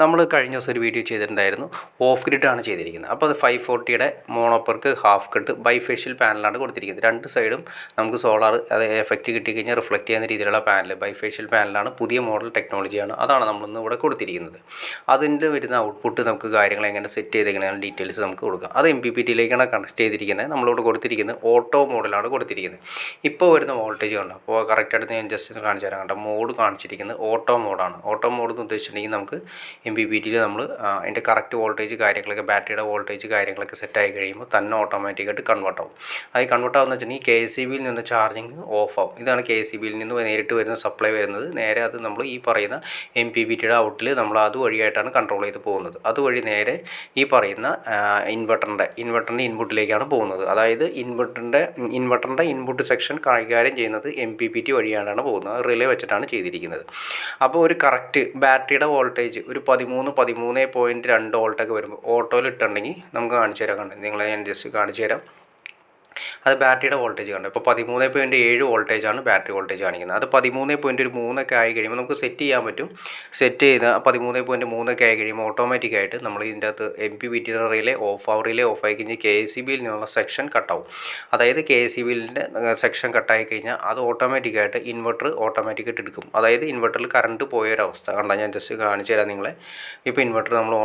നമ്മൾ കഴിഞ്ഞ ദിവസം ഒരു വീഡിയോ ചെയ്തിട്ടുണ്ടായിരുന്നു, ഓഫ് ഗ്രിഡാണ് ചെയ്തിരിക്കുന്നത്. അപ്പോൾ അത് 540യുടെ മോണോപ്പർക്ക് ഹാഫ് കട്ട് ബൈഫേഷ്യൽ പാനലാണ് കൊടുത്തിരിക്കുന്നത്. രണ്ട് സൈഡും നമുക്ക് സോളാർ അത് എഫക്റ്റ് കിട്ടിക്കഴിഞ്ഞാൽ റിഫ്ലക്റ്റ് ചെയ്യുന്ന രീതിയിലുള്ള പാനൽ ബൈഫേഷ്യൽ പാനലാണ്. പുതിയ മോഡൽ ടെക്നോളജിയാണ്, അതാണ് നമ്മളിന്ന് ഇവിടെ കൊടുത്തിരിക്കുന്നത്. അതിൻ്റെ വരുന്ന ഔട്ട്പുട്ട് നമുക്ക് കാര്യങ്ങൾ എങ്ങനെ സെറ്റ് ചെയ്തെങ്ങനെയാണ് ഡീറ്റെയിൽസ് നമുക്ക് കൊടുക്കാം. അത് MPPT-യിലേക്കാണ് കണക്ട് ചെയ്തിരിക്കുന്നത്. നമ്മളിവിടെ കൊടുത്തിരിക്കുന്നത് ഓട്ടോ മോഡലാണ് കൊടുത്തിരിക്കുന്നത്. ഇപ്പോൾ വരുന്ന വോൾട്ടേജ് ഉണ്ട്. അപ്പോൾ കറക്റ്റായിട്ട് ഞാൻ ജസ്റ്റ് കാണിച്ചു തരാം. കണ്ട മോഡ് കാണിച്ചിരിക്കുന്നത് ഓട്ടോ മോഡാണ്. ഓട്ടോ മോഡ് എന്ന് ഉദ്ദേശിച്ചിട്ടുണ്ടെങ്കിൽ നമുക്ക് MPPT-യിൽ നമ്മൾ അതിൻ്റെ കറക്റ്റ് വോൾട്ടേജ് കാര്യങ്ങളൊക്കെ ബാറ്ററിയുടെ വോൾട്ടേജ് കാര്യങ്ങളൊക്കെ സെറ്റായി കഴിയുമ്പോൾ തന്നെ ഓട്ടോമാറ്റിക്കായിട്ട് കൺവേർട്ട് ആവും. അത് കൺവേർട്ട് ആവുമെന്ന് വെച്ചിട്ടുണ്ടെങ്കിൽ KCBയിൽ നിന്ന് ചാർജിങ് ഓഫ് ആവും. ഇതാണ് KCBയിൽ നിന്ന് നേരിട്ട് വരുന്ന സപ്ലൈ വരുന്നത്. നേരെ അത് നമ്മൾ ഈ പറയുന്ന MPPT-യുടെ ഔട്ടിൽ നമ്മൾ അതുവഴിയായിട്ടാണ് കൺട്രോൾ ചെയ്ത് പോകുന്നത്. അതുവഴി നേരെ ഈ പറയുന്ന ഇൻവെർട്ടറിൻ്റെ ഇൻപുട്ടിലേക്കാണ് പോകുന്നത്. അതായത് ഇൻവെർട്ടറിൻ്റെ ഇൻപുട്ട് സെക്ഷൻ കൈകാര്യം ചെയ്യുന്നത് MPPT വഴിയാണ് പോകുന്നത്. റിലേ വെച്ചിട്ടാണ് ചെയ്തിരിക്കുന്നത്. അപ്പോൾ ഒരു കറക്റ്റ് ബാറ്ററിയുടെ വോൾട്ടേജ് ഒരു 13.2 വോൾട്ടൊക്കെ വരുമ്പോൾ ഓട്ടോയിൽ ഇട്ടുണ്ടെങ്കിൽ നമുക്ക് കാണിച്ചു തരാം. നിങ്ങളെ ഞാൻ ജസ്റ്റ് കാണിച്ചു തരാം. അത് ബാറ്ററിയുടെ വോൾട്ടേജ് കണ്ടു. ഇപ്പോൾ 13.7 വോൾട്ടേജാണ് ബാറ്ററി വോൾട്ടേജ് കാണിക്കുന്നത്. അത് 13.3 ആയി കഴിയുമ്പോൾ നമുക്ക് സെറ്റ് ചെയ്യാൻ പറ്റും. സെറ്റ് ചെയ്ത് 13.3 ആയി കഴിയുമ്പോൾ ഓട്ടോമാറ്റിക്കായിട്ട് നമ്മൾ ഇതിൻ്റെ അകത്ത് MPPT-യുടെ റിലേ ഓഫായി കഴിഞ്ഞാൽ KCBയിൽ നിന്നുള്ള സെക്ഷൻ കട്ടാവും. അതായത് KCBയിൻ്റെ സെക്ഷൻ കട്ടായി കഴിഞ്ഞാൽ അത് ഓട്ടോമാറ്റിക്കായിട്ട് ഇൻവെർട്ടർ ഓട്ടോമാറ്റിക്കായിട്ട് എടുക്കും. അതായത് ഇൻവെർട്ടറിൽ കറണ്ട് പോയൊരവസ്ഥ കണ്ടാൽ ഞാൻ ജസ്റ്റ് കാണിച്ചു തരാം നിങ്ങളെ. ഇപ്പോൾ ഇൻവെർട്ടർ നമ്മൾ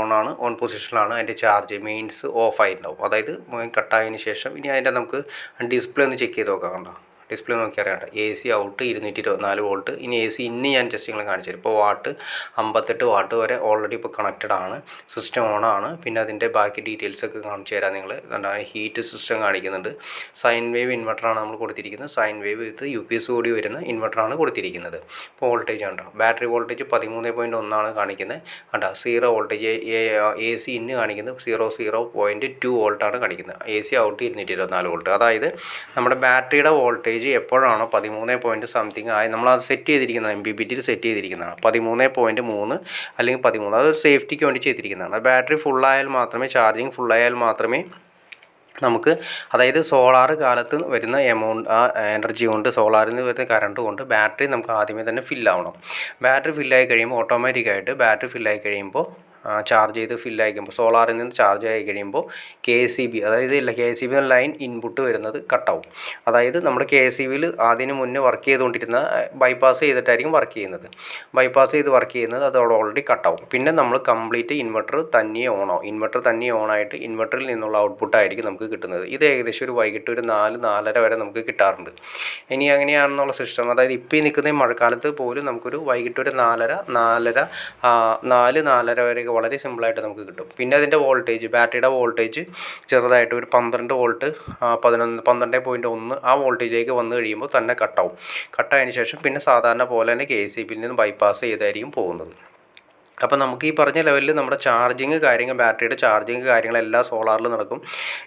ഓൺ പൊസിഷനിലാണ്. അതിൻ്റെ ചാർജ് മെയിൻസ് ഓഫായിട്ടുണ്ടാവും. അതായത് കട്ടായതിന് ശേഷം ഇനി അതിൻ്റെ നമുക്ക് ഡിസ്പ്ലേ ഒന്ന് ചെക്ക് ചെയ്ത് നോക്കാം. കണ്ടോ, ഡിസ്പ്ലേ നോക്കി അറിയാം. AC out 224 volt. ഇനി AC ഇന്ന് ഞാൻ ജസ്റ്റ് നിങ്ങൾ കാണിച്ചു തരും. ഇപ്പോൾ വാട്ട് 58 വാട്ട് വരെ ഓൾറെഡി ഇപ്പോൾ കണക്റ്റഡ് ആണ്. സിസ്റ്റം ഓണാണ്. പിന്നെ അതിൻ്റെ ബാക്കി ഡീറ്റെയിൽസൊക്കെ കാണിച്ചു തരാം. നിങ്ങൾ ഹീറ്റ് സിസ്റ്റം കാണിക്കുന്നുണ്ട്. സൈൻ വേവ് ഇൻവെർട്ടറാണ് നമ്മൾ കൊടുത്തിരിക്കുന്നത്. സൈൻ വേവ് വിത്ത് UPS കൂടി വരുന്ന ഇൻവെർട്ടറാണ് കൊടുത്തിരിക്കുന്നത്. ഇപ്പോൾ വോൾട്ടേജ് കണ്ടോ, ബാറ്ററി വോൾട്ടേജ് 13.1 കാണിക്കുന്നത്. കണ്ടോ, 0 വോൾട്ടേജ്. AC ഇന്ന് കാണിക്കുന്നത് 0.2 വോൾട്ടാണ് കാണിക്കുന്നത്. AC out 224 volt. അതായത് നമ്മുടെ ബാറ്ററിയുടെ വോൾട്ടേജ് എപ്പോഴാണോ 13 സംതിങ് ആയി നമ്മളത് സെറ്റ് ചെയ്തിരിക്കുന്നത്, MPPT-യിൽ സെറ്റ് ചെയ്തിരിക്കുന്നതാണ് 13.3 അല്ലെങ്കിൽ 13. അതൊരു സേഫ്റ്റിക്ക് വേണ്ടി ചെയ്തിരിക്കുന്നതാണ്. ബാറ്ററി ഫുള്ളായാൽ മാത്രമേ, ചാർജിങ് ഫുള്ളായാൽ മാത്രമേ നമുക്ക്, അതായത് സോളാർ കാലത്ത് വരുന്ന ആ എനർജി കൊണ്ട്, സോളാറിൽ നിന്ന് വരുന്ന കറണ്ട് കൊണ്ട് ബാറ്ററി നമുക്ക് ആദ്യമേ തന്നെ ഫില്ലാവണം. ബാറ്ററി ഫില്ലായി കഴിയുമ്പോൾ ഓട്ടോമാറ്റിക്കായിട്ട് ബാറ്ററി ഫില്ലായി കഴിയുമ്പോൾ ചാർജ് ചെയ്ത് ഫില്ലായി കഴിയുമ്പോൾ സോളാറിൽ നിന്ന് ചാർജ് ആയി കഴിയുമ്പോൾ KCB, അതായത് KCB ലൈൻ ഇൻപുട്ട് വരുന്നത് കട്ടാവും. അതായത് നമ്മുടെ KCBയിൽ അതിന് മുന്നേ വർക്ക് ചെയ്തുകൊണ്ടിരുന്ന ബൈപ്പാസ് ചെയ്തിട്ടായിരിക്കും വർക്ക് ചെയ്യുന്നത്. ബൈപ്പാസ് ചെയ്ത് വർക്ക് ചെയ്യുന്നത് അത് ഓൾറെഡി കട്ടാവും. പിന്നെ നമ്മൾ കംപ്ലീറ്റ് ഇൻവെർട്ടർ തനിയെ ഓണായിട്ട് ഇൻവെർട്ടറിൽ നിന്നുള്ള ഔട്ട്പുട്ടായിരിക്കും നമുക്ക് കിട്ടുന്നത്. ഇത് ഏകദേശം ഒരു വൈകിട്ട് ഒരു 4-4:30 വരെ നമുക്ക് കിട്ടാറുണ്ട്. ഇനി അങ്ങനെയാണെന്നുള്ള സിസ്റ്റം, അതായത് ഇപ്പോൾ ഈ നിൽക്കുന്ന മഴക്കാലത്ത് പോലും നമുക്കൊരു വൈകിട്ട് ഒരു 4:30 വരെയൊക്കെ വളരെ സിമ്പിളായിട്ട് നമുക്ക് കിട്ടും. പിന്നെ അതിൻ്റെ വോൾട്ടേജ്, ബാറ്ററിയുടെ വോൾട്ടേജ് ചെറുതായിട്ട് ഒരു 12 വോൾട്ട് 12.1 ആ വോൾട്ടേജിലേക്ക് വന്നു കഴിയുമ്പോൾ തന്നെ കട്ടാവും. കട്ടായതിന് ശേഷം പിന്നെ സാധാരണ പോലെ തന്നെ KCBയിൽ നിന്ന് ബൈപ്പാസ് ചെയ്തായിരിക്കും പോകുന്നത്. അപ്പോൾ നമുക്ക് ഈ പറഞ്ഞ ലെവലിൽ നമ്മുടെ ബാറ്ററിയുടെ ചാർജിങ് കാര്യങ്ങളെല്ലാം സോളാറിൽ നടക്കും.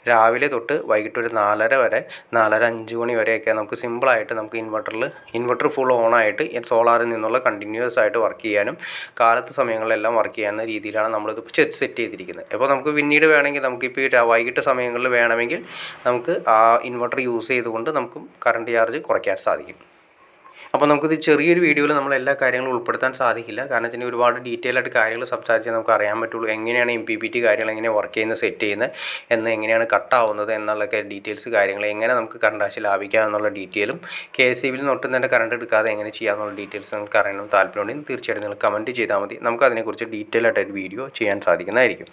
രാവിലെ തൊട്ട് വൈകിട്ട് ഒരു 4:30 വരെ, 4:30-5 മണി വരെയൊക്കെ നമുക്ക് സിമ്പിളായിട്ട് നമുക്ക് ഇൻവെർട്ടർ ഫുൾ ഓണായിട്ട് സോളാറിൽ നിന്നുള്ള കണ്ടിന്യൂസ് ആയിട്ട് വർക്ക് ചെയ്യാനും കാലത്ത് സമയങ്ങളിലെല്ലാം വർക്ക് ചെയ്യാവുന്ന രീതിയിലാണ് നമ്മളിത് സെറ്റ് ചെയ്തിരിക്കുന്നത്. അപ്പോൾ നമുക്ക് പിന്നീട് വേണമെങ്കിൽ നമുക്കിപ്പോൾ വൈകിട്ട് സമയങ്ങളിൽ വേണമെങ്കിൽ നമുക്ക് ആ ഇൻവെർട്ടർ യൂസ് ചെയ്തുകൊണ്ട് നമുക്ക് കറണ്ട് ചാർജ് കുറയ്ക്കാൻ സാധിക്കും. അപ്പോൾ നമുക്കിത് ചെറിയൊരു വീഡിയോയിൽ നമ്മൾ എല്ലാ കാര്യങ്ങളും ഉൾപ്പെടുത്താൻ സാധിക്കില്ല. കാരണം വെച്ചാൽ ഒരുപാട് ഡീറ്റെയിൽ ആയിട്ട് കാര്യങ്ങൾ സംസാരിച്ചാൽ നമുക്ക് അറിയാൻ പറ്റുള്ളൂ. എങ്ങനെയാണ് MPPT കാര്യങ്ങൾ എങ്ങനെ വർക്ക് ചെയ്യുന്നത്, സെറ്റ് ചെയ്യുന്നത്, എങ്ങനെയാണ് കട്ടാവുന്നത് എന്നുള്ളൊക്കെ ഡീറ്റെയിൽസ് കാര്യങ്ങൾ, എങ്ങനെ നമുക്ക് കറണ്ട് ആവശ്യം ലാഭിക്കാം എന്നുള്ള ഡീറ്റെയിലും KCBയിൽ നിന്ന് ഒട്ടും തന്നെ കറണ്ട് എടുക്കാതെ എങ്ങനെ ചെയ്യാമെന്നുള്ള ഡീറ്റെയിൽസ് നിങ്ങൾക്ക് അറിയണം താല്പര്യമുണ്ടെങ്കിൽ തീർച്ചയായിട്ടും നിങ്ങൾ കമൻറ്റ് ചെയ്താൽ മതി. നമുക്ക് അതിനെക്കുറിച്ച് ഡീറ്റെയിൽ ആയിട്ടൊരു വീഡിയോ ചെയ്യാൻ സാധിക്കുന്നതായിരിക്കും.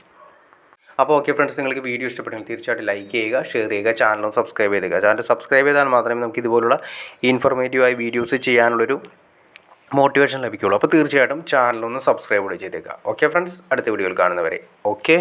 അപ്പോൾ ഓക്കെ ഫ്രണ്ട്സ്, നിങ്ങൾക്ക് വീഡിയോ ഇഷ്ടപ്പെട്ടെങ്കിൽ തീർച്ചയായിട്ടും ലൈക്ക് ചെയ്യുക, ഷെയർ ചെയ്യുക, ചാനലും സബ്സ്ക്രൈബ് ചെയ്തേക്കുക. ചാനൽ സബ്സ്ക്രൈബ് ചെയ്താൽ മാത്രമേ നമുക്ക് ഇതുപോലുള്ള ഇൻഫോർമേറ്റീവായ വീഡിയോസ് ചെയ്യാനുള്ളൊരു മോട്ടിവേഷൻ ലഭിക്കുകയുള്ളൂ. അപ്പോൾ തീർച്ചയായിട്ടും ചാനലൊന്ന് സബ്സ്ക്രൈബ് ചെയ്തേക്കുക. ഓക്കെ ഫ്രണ്ട്സ്, അടുത്ത വീഡിയോയിൽ കാണുന്നവരെ ഓക്കെ.